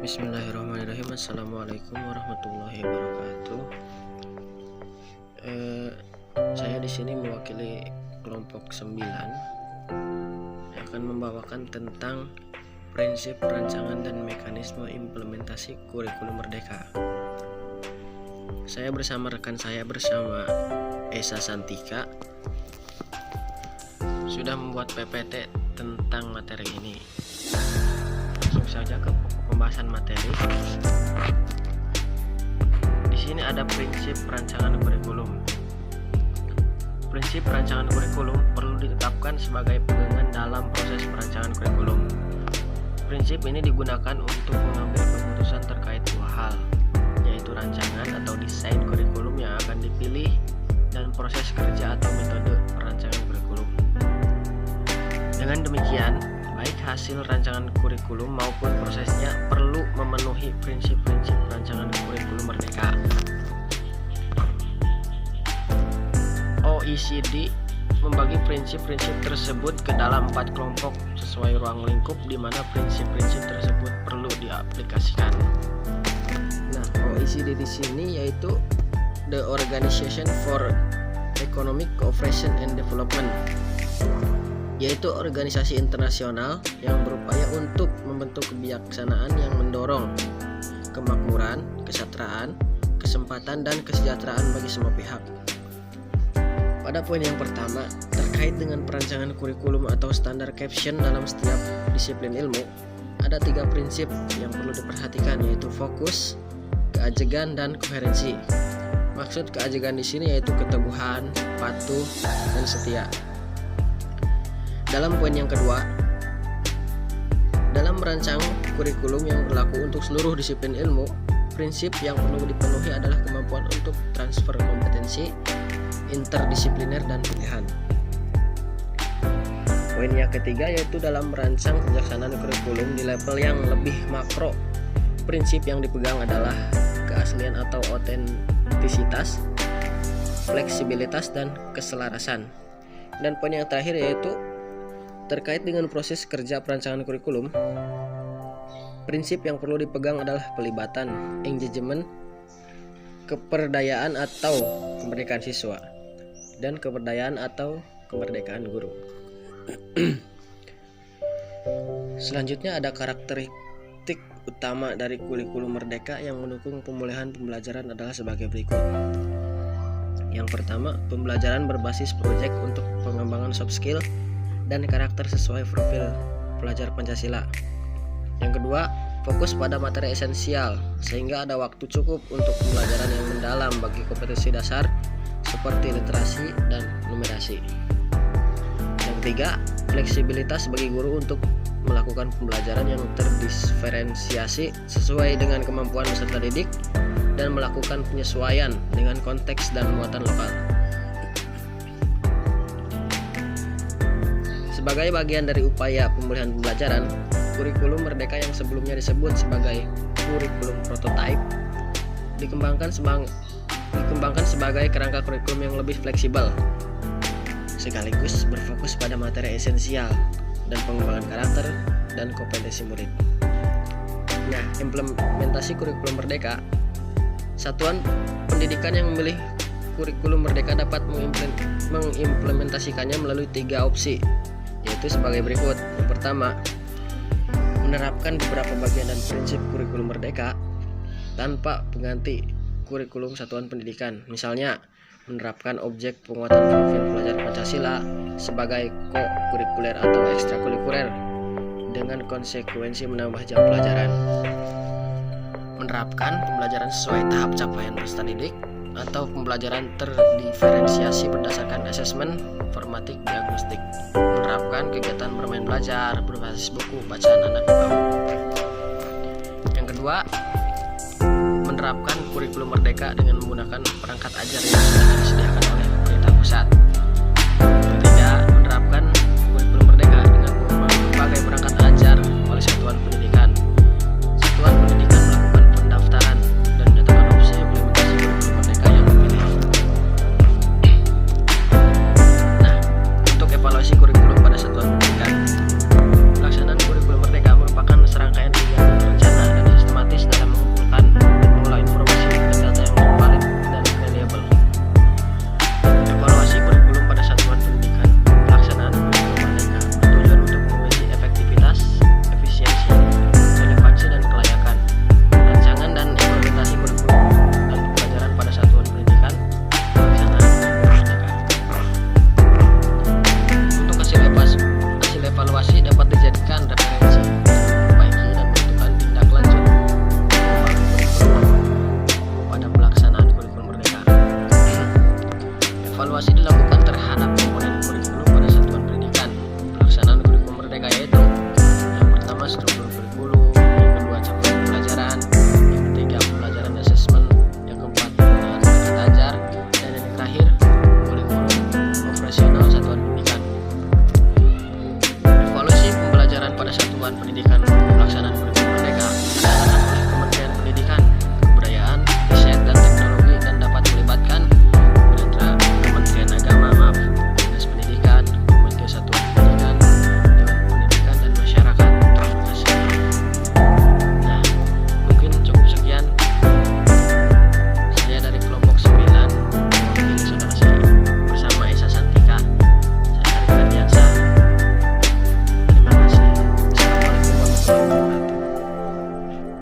Bismillahirrahmanirrahim. Assalamualaikum warahmatullahi wabarakatuh. Saya di sini mewakili kelompok 9 yang akan membawakan tentang prinsip rancangan dan mekanisme implementasi kurikulum merdeka. Saya bersama rekan saya bersama Esa Santika sudah membuat PPT tentang materi ini. Langsung saja ke pembahasan materi. Di sini ada prinsip rancangan kurikulum. Prinsip rancangan kurikulum perlu ditetapkan sebagai pegangan dalam proses perancangan kurikulum. Prinsip ini digunakan untuk mengambil keputusan terkait dua hal, yaitu rancangan atau desain kurikulum yang akan dipilih dan proses kerja atau metode perancangan kurikulum. Dengan demikian, baik hasil rancangan kurikulum maupun prosesnya perlu memenuhi prinsip-prinsip rancangan kurikulum merdeka. OECD membagi prinsip-prinsip tersebut ke dalam 4 kelompok sesuai ruang lingkup di mana prinsip-prinsip tersebut perlu diaplikasikan. Nah, OECD di sini yaitu The Organization for Economic Cooperation and Development, yaitu organisasi internasional yang berupaya untuk membentuk kebijaksanaan yang mendorong kemakmuran, kesejahteraan, kesempatan, dan kesejahteraan bagi semua pihak. Pada poin yang pertama, terkait dengan perancangan kurikulum atau standar caption dalam setiap disiplin ilmu, ada 3 prinsip yang perlu diperhatikan, yaitu fokus, keajegan, dan koherensi. Maksud keajegan di sini yaitu keteguhan, patuh, dan setia. Dalam poin yang kedua, dalam merancang kurikulum yang berlaku untuk seluruh disiplin ilmu, prinsip yang perlu dipenuhi adalah kemampuan untuk transfer kompetensi, interdisipliner, dan pilihan. Poin yang ketiga yaitu dalam merancang pelaksanaan kurikulum di level yang lebih makro, prinsip yang dipegang adalah keaslian atau otentisitas, fleksibilitas, dan keselarasan. Dan poin yang terakhir yaitu terkait dengan proses kerja perancangan kurikulum, prinsip yang perlu dipegang adalah pelibatan, engagement, keperdayaan atau kemerdekaan siswa, dan keperdayaan atau kemerdekaan guru. Selanjutnya ada karakteristik utama dari kurikulum merdeka yang mendukung pemulihan pembelajaran adalah sebagai berikut. Yang pertama, pembelajaran berbasis proyek untuk pengembangan soft skill dan karakter sesuai profil pelajar Pancasila. Yang kedua, fokus pada materi esensial sehingga ada waktu cukup untuk pembelajaran yang mendalam bagi kompetensi dasar seperti literasi dan numerasi. Yang ketiga, fleksibilitas bagi guru untuk melakukan pembelajaran yang terdiferensiasi sesuai dengan kemampuan peserta didik dan melakukan penyesuaian dengan konteks dan muatan lokal. Sebagai bagian dari upaya pemulihan pembelajaran, kurikulum merdeka yang sebelumnya disebut sebagai kurikulum prototype dikembangkan sebagai kerangka kurikulum yang lebih fleksibel, sekaligus berfokus pada materi esensial dan pengembangan karakter dan kompetensi murid. Nah, implementasi kurikulum merdeka, satuan pendidikan yang memilih kurikulum merdeka dapat mengimplementasikannya melalui 3 opsi, yaitu sebagai berikut. Yang pertama, menerapkan beberapa bagian dan prinsip kurikulum merdeka tanpa pengganti kurikulum satuan pendidikan. Misalnya, menerapkan objek penguatan profil pelajar Pancasila sebagai ko-kurikuler atau ekstrakurikuler dengan konsekuensi menambah jam pelajaran. Menerapkan pembelajaran sesuai tahap capaian peserta didik atau pembelajaran terdiferensiasi berdasarkan asesmen formatik diagnostik. Menerapkan kegiatan bermain belajar berbasis buku bacaan anak PAUD. Yang kedua, menerapkan kurikulum merdeka dengan menggunakan perangkat ajar yang sudah disediakan oleh pemerintah pusat.